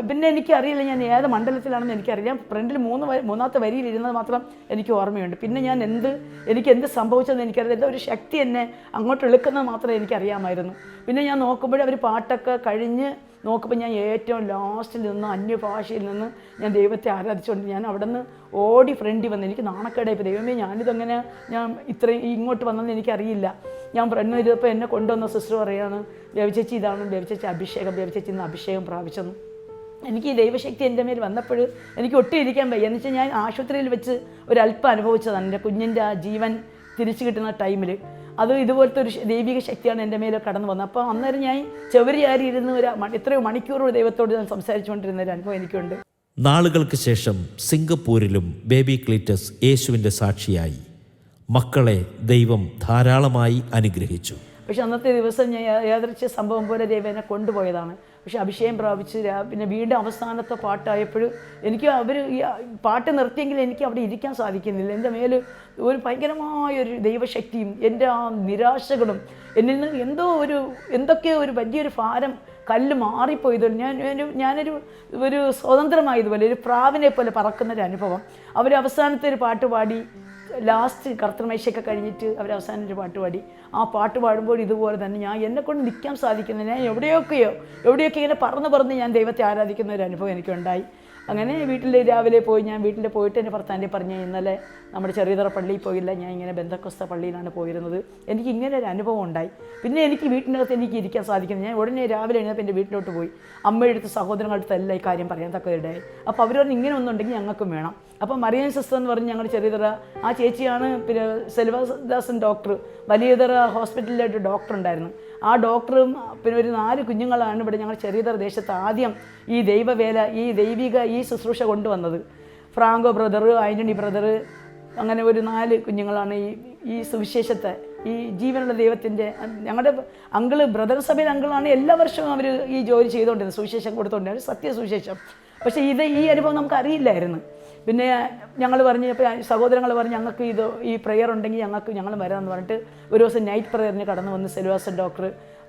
പിന്നെ എനിക്കറിയില്ല ഞാൻ ഏത് മണ്ഡലത്തിലാണെന്ന് എനിക്കറിയാം. ഫ്രണ്ടിൽ 3ാമത്തെ വരിയിൽ ഇരുന്നത് മാത്രം എനിക്ക് ഓർമ്മയുണ്ട്. പിന്നെ ഞാൻ എനിക്ക് എന്ത് സംഭവിച്ചതെന്ന് എനിക്കറിയാം. എന്താ ഒരു ശക്തി എന്നെ അങ്ങോട്ട് ഇളുക്കുന്നത് മാത്രമേ എനിക്കറിയാമായിരുന്നു. പിന്നെ ഞാൻ നോക്കുമ്പോഴേ അവർ പാട്ടൊക്കെ കഴിഞ്ഞ് നോക്കുമ്പോൾ ഞാൻ ഏറ്റവും ലാസ്റ്റിൽ നിന്ന് അന്യഭാഷയിൽ നിന്ന് ഞാൻ ദൈവത്തെ ആരാധിച്ചുകൊണ്ട് ഞാൻ അവിടെ നിന്ന് ഓടി ഫ്രണ്ടിൽ വന്ന് എനിക്ക് നാണക്കേടായി. ഇപ്പോൾ ദൈവമേ ഞാനിതങ്ങനെ ഇത്രയും ഇങ്ങോട്ട് വന്നതെന്ന് എനിക്കറിയില്ല. ഞാൻ ഫ്രണ്ട് ഇരുന്നപ്പോൾ എന്നെ കൊണ്ടുവന്ന സിസ്റ്റർ പറയുകയാണ് ബേബിച്ചേച്ചി ഇതാണ് ബേബിച്ചേച്ചി അഭിഷേകം, ബേബിച്ചേച്ചി ഇന്ന് അഭിഷേകം പ്രാപിച്ചെന്ന്. എനിക്ക് ഈ ദൈവശക്തി എൻ്റെ മേൽ വന്നപ്പോൾ എനിക്ക് ഒട്ടും ഇരിക്കാൻ വയ്യ. എന്ന് വെച്ചാൽ ഞാൻ ആശുപത്രിയിൽ വെച്ച് ഒരല്പം അനുഭവിച്ചതാണ്. എൻ്റെ കുഞ്ഞിൻ്റെ ആ ജീവൻ തിരിച്ചു കിട്ടുന്ന ടൈമിൽ ഇതുപോലത്തെ ഒരു ദൈവിക ശക്തിയാണ് എൻ്റെ മേലെ കടന്നു വന്നത്. അപ്പോൾ അന്നേരം ഞാൻ ചെവരിയാരി ഇരുന്ന് എത്രയോ മണിക്കൂറോട് ദൈവത്തോട് ഞാൻ സംസാരിച്ചുകൊണ്ടിരുന്ന ഒരു അനുഭവം എനിക്കുണ്ട്. നാളുകൾക്ക് ശേഷം സിംഗപ്പൂരിലും ബേബി ക്ലീറ്റസ് യേശുവിൻ്റെ സാക്ഷിയായി. മക്കളെ ദൈവം ധാരാളമായി അനുഗ്രഹിച്ചു. പക്ഷെ അന്നത്തെ ദിവസം ഞാൻ യാദൃച്ഛിക സംഭവം പോലെ ദൈവം എന്നെ കൊണ്ടുപോയതാണ്. പക്ഷെ അഭിഷേകം പ്രാപിച്ച് പിന്നെ വീണ്ടും അവസാനത്തെ പാട്ടായപ്പോഴും എനിക്ക് അവർ ഈ പാട്ട് നിർത്തിയെങ്കിൽ എനിക്ക് അവിടെ ഇരിക്കാൻ സാധിക്കുന്നില്ല. എൻ്റെ മേൽ ഒരു ഭയങ്കരമായൊരു ദൈവശക്തിയും എൻ്റെ ആ നിരാശകളും എന്നിൽ നിന്ന് എന്തൊക്കെയോ ഒരു വലിയൊരു ഭാരം കല്ല് മാറിപ്പോയതുപോലെ ഞാനൊരു സ്വതന്ത്രമായതുപോലെ ഒരു പ്രാവിനെ പോലെ പറക്കുന്നൊരു അനുഭവം. അവർ അവസാനത്തെ ഒരു പാട്ട് പാടി ലാസ്റ്റ് കർത്തൃമേശയൊക്കെ കഴിഞ്ഞിട്ട് അവർ അവസാനം ഒരു പാട്ട് പാടി. ആ പാട്ട് പാടുമ്പോൾ ഇതുപോലെ തന്നെ എന്നെക്കൊണ്ട് നിൽക്കാൻ സാധിക്കുന്നില്ല. ഞാൻ എവിടെയൊക്കെ ഇങ്ങനെ പറന്ന് ഞാൻ ദൈവത്തെ ആരാധിക്കുന്ന ഒരു അനുഭവം എനിക്കുണ്ടായി. അങ്ങനെ രാവിലെ പോയി ഞാൻ വീട്ടിൽ പോയിട്ട് എൻ്റെ ഭർത്താവിൻ്റെ പറഞ്ഞ് ഇന്നലെ നമ്മുടെ ചെറിയതറ പള്ളിയിൽ പോയില്ല, ഞാൻ ഇങ്ങനെ ബന്ധക്കോസ്ത പള്ളിയിലാണ് പോയിരുന്നത്. എനിക്ക് ഇങ്ങനെ ഒരു അനുഭവം ഉണ്ടായി. പിന്നെ എനിക്ക് വീട്ടിനകത്ത് എനിക്ക് ഇരിക്കാൻ സാധിക്കുന്നത് ഞാൻ ഉടനെ രാവിലെ എഴുന്നപ്പോൾ എൻ്റെ വീട്ടിലോട്ട് പോയി അമ്മയെടുത്ത് സഹോദരങ്ങളടുത്ത് എല്ലാം ഈ കാര്യം പറയാൻ തക്കതിടായി. അപ്പോൾ അവർ പറഞ്ഞ് ഇങ്ങനെ ഒന്നുണ്ടെങ്കിൽ ഞങ്ങൾക്കും വേണം. അപ്പോൾ മറിയം സിസ്റ്റർ എന്ന് പറഞ്ഞ് ഞങ്ങളുടെ ചെറിയതറ ആ ചേച്ചിയാണ് പിന്നെ സെൽവദാസൻ ഡോക്ടർ, വലിയതറ ഹോസ്പിറ്റലിലായിട്ട് ഡോക്ടർ ഉണ്ടായിരുന്നു. ആ ഡോക്ടറും പിന്നെ ഒരു 4 കുഞ്ഞുങ്ങളാണ് ഇവിടെ ഞങ്ങൾ ചെറിയതറ ദേശത്ത് ആദ്യം ഈ ദൈവവേല ഈ ശുശ്രൂഷ കൊണ്ടുവന്നത്. ഫ്രാങ്കോ ബ്രദർ, ആൻ്റണി ബ്രദർ, അങ്ങനെ ഒരു 4 കുഞ്ഞുങ്ങളാണ് ഈ സുവിശേഷത്തെ ഈ ജീവനുള്ള ദൈവത്തിൻ്റെ ഞങ്ങളുടെ അങ്കിള് ബ്രദർ സഭയിൽ അങ്കിളാണ്. എല്ലാ വർഷവും അവർ ഈ ജോലി ചെയ്തുകൊണ്ടിരുന്നത്, സുവിശേഷം കൊടുത്തുകൊണ്ടിരുന്നത്, സത്യസുവിശേഷം. പക്ഷേ ഈ അനുഭവം നമുക്ക് അറിയില്ലായിരുന്നു. പിന്നെ ഞങ്ങൾ പറഞ്ഞപ്പോൾ സഹോദരങ്ങൾ പറഞ്ഞ് ഞങ്ങൾക്ക് ഈ പ്രെയർ ഉണ്ടെങ്കിൽ ഞങ്ങൾ വരാമെന്ന് പറഞ്ഞിട്ട് ഒരു ദിവസം നൈറ്റ് പ്രെയറിന് കടന്നു വന്ന് സെൽവാസൻ ഡോക്ടർ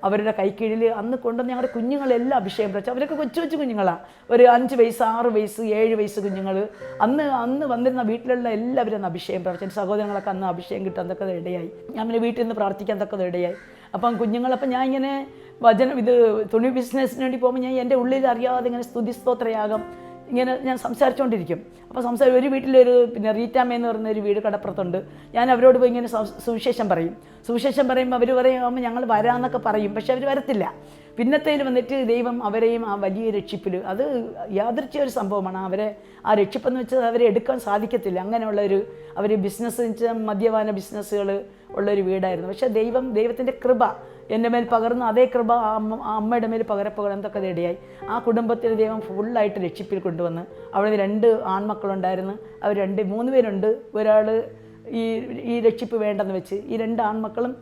അവരുടെ കൈക്കീഴിൽ അന്ന് കൊണ്ടുവന്ന് ഞങ്ങളുടെ കുഞ്ഞുങ്ങളെല്ലാം അഭിഷേകം പ്രാപിച്ചു. അവരൊക്കെ കൊച്ചു കുഞ്ഞുങ്ങളാണ്, ഒരു 5 വയസ്സ് 6 വയസ്സ് 7 വയസ്സ് കുഞ്ഞുങ്ങൾ. അന്ന് വന്നിരുന്ന വീട്ടിലുള്ള എല്ലാവരും അന്ന് അഭിഷേകം പ്രാപിച്ചു. എൻ്റെ സഹോദരങ്ങളൊക്കെ അന്ന് അഭിഷേകം കിട്ടാൻ തക്കത് ഇടയായി. ഞാൻ പിന്നെ വീട്ടിൽ നിന്ന് പ്രാർത്ഥിക്കാൻ തക്കത് ഇടയായി. അപ്പം ഞാൻ ഇങ്ങനെ തുണി ബിസിനസ്സിന് വേണ്ടി പോകുമ്പോൾ ഞാൻ എൻ്റെ ഉള്ളിൽ അറിയാതെ ഇങ്ങനെ സ്തുതിസ്തോത്രയാഗം ഇങ്ങനെ ഞാൻ സംസാരിച്ചുകൊണ്ടിരിക്കും. അപ്പോൾ ഒരു വീട്ടിലൊരു റീറ്റാമ്മ എന്ന് പറയുന്ന ഒരു വീട് കടപ്പുറത്തുണ്ട്. ഞാൻ അവരോട് പോയി ഇങ്ങനെ സുവിശേഷം പറയും. സുവിശേഷം പറയുമ്പോൾ അവർ പറയും അമ്മ ഞങ്ങൾ വരാമെന്നൊക്കെ പറയും, പക്ഷെ അവർ വരത്തില്ല. പിന്നത്തേൽ വന്നിട്ട് ദൈവം അവരെയും ആ വലിയ രക്ഷിപ്പിൽ, അത് യാദൃച്ഛിക ഒരു സംഭവമാണ്. അവരെ ആ രക്ഷിപ്പെന്ന് വെച്ചാൽ അവരെ എടുക്കാൻ സാധിക്കത്തില്ല. അങ്ങനെയുള്ളൊരു അവർ ബിസിനസ് വെച്ചാൽ മദ്യപാന ബിസിനസ്സുകൾ ഉള്ളൊരു വീടായിരുന്നു. പക്ഷേ ദൈവത്തിൻ്റെ കൃപ എൻ്റെ മേൽ പകർന്ന് അതേ കൃപ ആ അമ്മയുടെ മേൽ പകരപ്പകർന്നതൊക്കെ ഇടയായി. ആ കുടുംബത്തിൽ ദൈവം ഫുള്ളായിട്ട് രക്ഷിപ്പിൽ കൊണ്ടുവന്ന്. അവിടെ 2 ആൺമക്കളുണ്ടായിരുന്നു. അവർ 3 പേരുണ്ട്. ഒരാൾ ഈ രക്ഷിപ്പ് വേണ്ടെന്ന് വെച്ച് ഈ 2 ആൺമക്കളും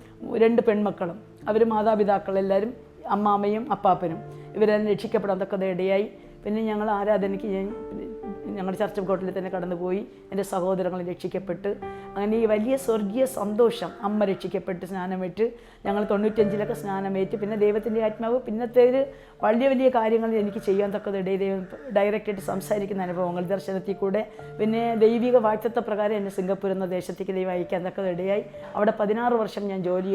2 പെൺമക്കളും അവർ മാതാപിതാക്കളെല്ലാവരും അമ്മാമ്മയും അപ്പാപ്പനും ഇവരെല്ലാം രക്ഷിക്കപ്പെടാതൊക്കെ ഇടയായി. പിന്നെ ഞങ്ങൾ ആരാധനയ്ക്ക് ഞങ്ങളുടെ ചർച്ച് കോട്ടിൽ തന്നെ കടന്നുപോയി. എൻ്റെ സഹോദരങ്ങൾ രക്ഷിക്കപ്പെട്ട് അങ്ങനെ ഈ വലിയ സ്വർഗീയ സന്തോഷം. അമ്മ രക്ഷിക്കപ്പെട്ട് സ്നാനമേറ്റ് ഞങ്ങൾ 95-ലൊക്കെ സ്നാനമേറ്റ്. പിന്നെ ദൈവത്തിൻ്റെ ആത്മാവ് പിന്നത്തേത് വലിയ കാര്യങ്ങൾ എനിക്ക് ചെയ്യാൻ തക്കതിടയിൽ ദൈവം ഡയറക്റ്റായിട്ട് സംസാരിക്കുന്ന അനുഭവങ്ങൾ ദർശനത്തിൽ കൂടെ. പിന്നെ ദൈവിക വാക്തത്വ പ്രകാരം എന്നെ സിംഗപ്പൂർ എന്ന ദേശത്തേക്ക് ദൈവം അയക്കാൻ തക്കതിടയായി. അവിടെ 16 വർഷം ഞാൻ ജോലി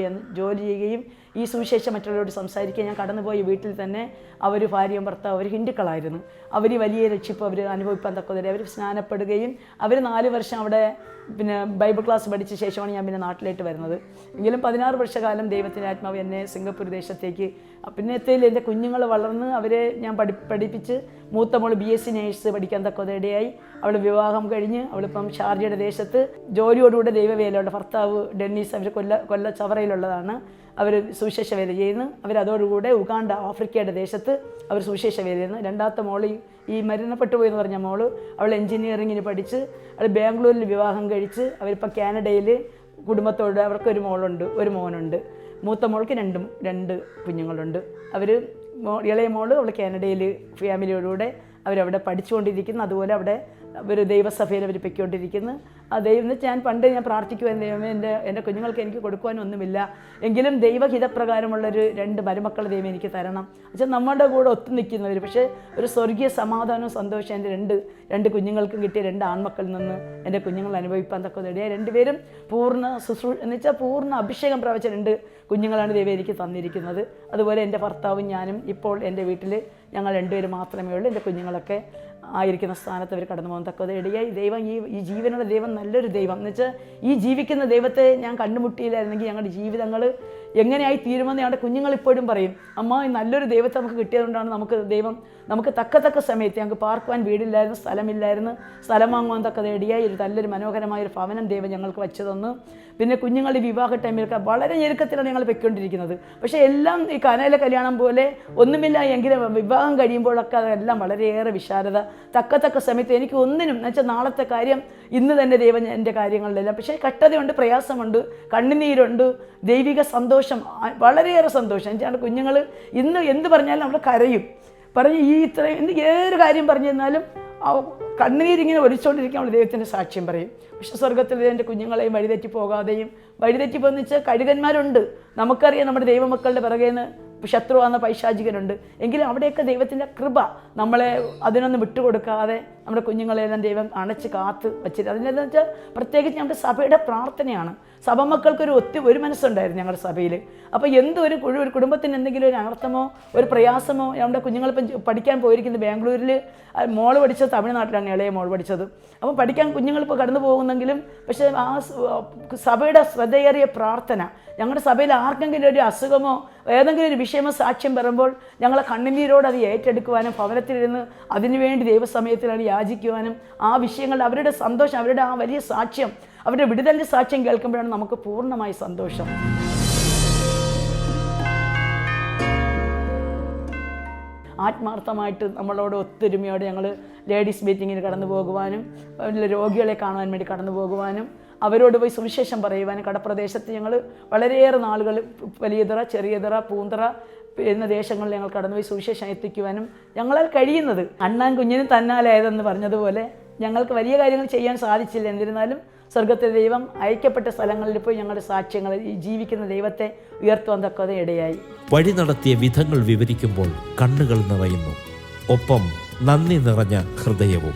ചെയ്യുകയും ഈ സുവിശേഷം മറ്റുള്ളവരോട് സംസാരിക്കുക. ഞാൻ കടന്നുപോയ വീട്ടിൽ തന്നെ അവർ ഭാര്യയും ഭർത്താവ് അവർ ഹിന്ദുക്കളായിരുന്നു. അവർ വലിയ രക്ഷിപ്പ് അവർ അനുഭവിക്കാൻ തക്കതിടെ അവർ സ്നാനപ്പെടുകയും അവർ 4 വർഷം അവിടെ ബൈബിൾ ക്ലാസ് പഠിച്ച ശേഷമാണ് ഞാൻ നാട്ടിലേക്ക് വരുന്നത്. എങ്കിലും 16 വർഷക്കാലം ദൈവത്തിൻ്റെ ആത്മാവ് എന്നെ സിംഗപ്പൂർ ദേശത്തേക്ക്. പിന്നത്തേൽ എൻ്റെ കുഞ്ഞുങ്ങൾ വളർന്ന് അവരെ ഞാൻ പഠിപ്പിച്ച് മൂത്ത മോൾ BSc നേഴ്സ് പഠിക്കാൻ തക്കതിടയായി. അവൾ വിവാഹം കഴിഞ്ഞ് അവളിപ്പം ഷാർജയുടെ ദേശത്ത് ജോലിയോടുകൂടെ ദൈവവേലയുടെ ഭർത്താവ് ഡെന്നീസ് അവർ കൊല്ല ചവറയിലുള്ളതാണ്. അവർ സുവിശേഷ വേല ചെയ്യുന്നു. അവരതോടുകൂടെ ഉഗാണ്ട ആഫ്രിക്കയുടെ ദേശത്ത് അവർ സുവിശേഷ വേല ചെയ്യുന്നു. 2ാമത്തെ മോള് ഈ മരണപ്പെട്ടു പോയെന്ന് പറഞ്ഞ മോള് അവൾ എൻജിനീയറിങ്ങിന് പഠിച്ച് അവൾ ബാംഗ്ലൂരിൽ വിവാഹം കഴിച്ച് അവരിപ്പോൾ കാനഡയിൽ കുടുംബത്തോട് അവർക്കൊരു മോനുണ്ട്. മൂത്ത മോൾക്ക് 2 കുഞ്ഞുങ്ങളുണ്ട്. ഇളയ മോള് അവൾ കാനഡയിൽ ഫാമിലിയോടുകൂടെ അവരവിടെ പഠിച്ചുകൊണ്ടിരിക്കുന്നു. അതുപോലെ അവിടെ ഒരു ദൈവസഭയിൽ അവർ പൊയ്ക്കൊണ്ടിരിക്കുന്നു. ആ ദൈവം ഞാൻ പണ്ട് പ്രാർത്ഥിക്കുവാൻ ദൈവമേ എൻ്റെ കുഞ്ഞുങ്ങൾക്ക് എനിക്ക് കൊടുക്കുവാനൊന്നുമില്ല, എങ്കിലും ദൈവഹിതപ്രകാരമുള്ളൊരു 2 മരുമക്കൾ ദൈവം എനിക്ക് തരണം. പക്ഷേ നമ്മുടെ കൂടെ ഒത്തു നിൽക്കുന്നവർ, പക്ഷേ ഒരു സ്വർഗീയ സമാധാനവും സന്തോഷം എൻ്റെ 2 കുഞ്ഞുങ്ങൾക്കും കിട്ടിയ 2 ആൺമക്കളിൽ നിന്ന് എൻ്റെ കുഞ്ഞുങ്ങൾ അനുഭവിക്കാൻ തക്കതിടയായി. 2 പേരും പൂർണ്ണ പൂർണ്ണ അഭിഷേകം പ്രാപിച്ച 2 കുഞ്ഞുങ്ങളാണ് ദൈവം എനിക്ക് തന്നിരിക്കുന്നത്. അതുപോലെ എൻ്റെ ഭർത്താവും ഞാനും ഇപ്പോൾ എൻ്റെ വീട്ടിൽ ഞങ്ങൾ 2 പേര് മാത്രമേ ഉള്ളൂ. എൻ്റെ കുഞ്ഞുങ്ങളൊക്കെ ആയിരിക്കുന്ന സ്ഥാനത്ത് അവർ കടന്നു പോകാൻ തക്കത് ഇടയായി. ദൈവം ഈ ജീവനുള്ള ദൈവം നല്ലൊരു ദൈവം എന്ന് വെച്ചാൽ ഈ ജീവിക്കുന്ന ദൈവത്തെ ഞാൻ കണ്ടുമുട്ടിയില്ലായിരുന്നെങ്കിൽ ഞങ്ങളുടെ ജീവിതങ്ങൾ എങ്ങനെയായി തീരുമെന്ന് ഞങ്ങളുടെ കുഞ്ഞുങ്ങൾ ഇപ്പോഴും പറയും. അമ്മ നല്ലൊരു ദൈവത്തെ നമുക്ക് കിട്ടിയതുകൊണ്ടാണ് നമുക്ക് തക്ക സമയത്ത് ഞങ്ങൾക്ക് പാർക്കുവാൻ വീടില്ലായിരുന്നു, സ്ഥലമില്ലായിരുന്നു, സ്ഥലം വാങ്ങുവാൻ തക്കത് ഇടയായി. നല്ലൊരു മനോഹരമായൊരു ഭവനം ദൈവം ഞങ്ങൾക്ക് വെച്ചു തന്നു. പിന്നെ കുഞ്ഞുങ്ങളുടെ വിവാഹ ടൈമിലൊക്കെ വളരെ ഞെരുക്കത്തിലാണ് ഞങ്ങൾ പൊയ്ക്കൊണ്ടിരിക്കുന്നത്. പക്ഷേ എല്ലാം ഈ കനയിലെ കല്യാണം പോലെ ഒന്നുമില്ല എങ്കിലും വിവാഹം കഴിയുമ്പോഴൊക്കെ അതെല്ലാം വളരെയേറെ വിശാലത. തക്ക സമയത്ത് എനിക്ക് ഒന്നിനും എന്ന് വെച്ചാൽ നാളത്തെ കാര്യം ഇന്ന് തന്നെ ദൈവം എൻ്റെ കാര്യങ്ങളിലെല്ലാം. പക്ഷേ കഷ്ടതയുണ്ട്, പ്രയാസമുണ്ട്, കണ്ണുനീരുണ്ട്, ദൈവിക സന്തോഷം, വളരെയേറെ സന്തോഷം. എൻ്റെ കുഞ്ഞുങ്ങൾ ഇന്ന് എന്ത് പറഞ്ഞാലും നമ്മൾ കരയും. പറഞ്ഞ് ഏതൊരു കാര്യം പറഞ്ഞു തന്നാലും കണ്ണുനീരിങ്ങനെ ഒലിച്ചുകൊണ്ടിരിക്കാൻ നമ്മൾ ദൈവത്തിൻ്റെ സാക്ഷ്യം പറയും. പക്ഷെ സ്വർഗത്തിൽ എൻ്റെ കുഞ്ഞുങ്ങളെയും വഴിതെറ്റി പോകാതെയും വഴിതെറ്റിപ്പോന്ന് വെച്ചാൽ കഴുകന്മാരുണ്ട്. നമുക്കറിയാം നമ്മുടെ ദൈവമക്കളുടെ പിറകേന്ന് ശത്രുവാകുന്ന പൈശാചികനുണ്ട്. എങ്കിലും അവിടെയൊക്കെ ദൈവത്തിൻ്റെ കൃപ നമ്മളെ അതിനൊന്നും വിട്ടുകൊടുക്കാതെ നമ്മുടെ കുഞ്ഞുങ്ങളെല്ലാം ദൈവം അണച്ച് കാത്ത് വച്ചിട്ട്. അതിനെന്താ വെച്ചാൽ പ്രത്യേകിച്ച് നമ്മുടെ സഭയുടെ പ്രാർത്ഥനയാണ്. സഭ മക്കൾക്കൊരു ഒരു മനസ്സുണ്ടായിരുന്നു ഞങ്ങളുടെ സഭയിൽ. അപ്പോൾ ഒരു കുടുംബത്തിന് എന്തെങ്കിലും ഒരു അനർത്ഥമോ ഒരു പ്രയാസമോ, നമ്മുടെ കുഞ്ഞുങ്ങളിപ്പം പഠിക്കാൻ പോയിരിക്കുന്നത് ബാംഗ്ലൂരിൽ, മോള് പഠിച്ചത് തമിഴ്നാട്ടിലാണ്, ഇളയ മോൾ പഠിച്ചത്. അപ്പം പഠിക്കാൻ കുഞ്ഞുങ്ങളിപ്പോൾ കടന്നു പോകുന്നെങ്കിലും പക്ഷേ ആ സഭയുടെ ശ്രദ്ധയേറിയ പ്രാർത്ഥന, ഞങ്ങളുടെ സഭയിൽ ആർക്കെങ്കിലും ഒരു അസുഖമോ ഏതെങ്കിലും ഒരു വിഷയമോ സാക്ഷ്യം പറയുമ്പോൾ ഞങ്ങളെ കണ്ണുനീരോട് അത് ഏറ്റെടുക്കുവാനും ഭവനത്തിലിരുന്ന് അതിനുവേണ്ടി ദൈവസമയത്തിലാണ് യാചിക്കുവാനും ആ വിഷയങ്ങൾ അവരുടെ സന്തോഷം, അവരുടെ ആ വലിയ സാക്ഷ്യം, അവരുടെ വിടുതലിൻ്റെ സാക്ഷ്യം കേൾക്കുമ്പോഴാണ് നമുക്ക് പൂർണ്ണമായി സന്തോഷം. ആത്മാർത്ഥമായിട്ട് നമ്മളോട് ഒത്തൊരുമയോടെ ഞങ്ങൾ ലേഡീസ് മീറ്റിങ്ങിന് കടന്നു പോകുവാനും രോഗികളെ കാണുവാൻ വേണ്ടി കടന്നു പോകുവാനും അവരോട് പോയി സുവിശേഷം പറയുവാനും കടപ്രദേശത്ത് ഞങ്ങൾ വളരെയേറെ നാളുകൾ വലിയതറ, ചെറിയതറ, പൂന്തറ എന്ന ദേശങ്ങളിൽ ഞങ്ങൾ കടന്നുപോയി സുവിശേഷം എത്തിക്കുവാനും ഞങ്ങളാൽ കഴിയുന്നത്. അണ്ണാൻ കുഞ്ഞിനും തന്നാലായതെന്ന് പറഞ്ഞതുപോലെ ഞങ്ങൾക്ക് വലിയ കാര്യങ്ങൾ ചെയ്യാൻ സാധിച്ചില്ല. എന്നിരുന്നാലും സ്വർഗത്തിലെ ദൈവം അയക്കപ്പെട്ട സ്ഥലങ്ങളിൽ പോയി ഞങ്ങളുടെ സാക്ഷ്യങ്ങൾ ഈ ജീവിക്കുന്ന ദൈവത്തെ ഉയർത്തുവാൻ തക്കത് ഇടയായി. വഴി നടത്തിയ വിധങ്ങൾ വിവരിക്കുമ്പോൾ കണ്ണുകൾ നിറയുന്നു, ഒപ്പം നന്ദി നിറഞ്ഞ ഹൃദയവും.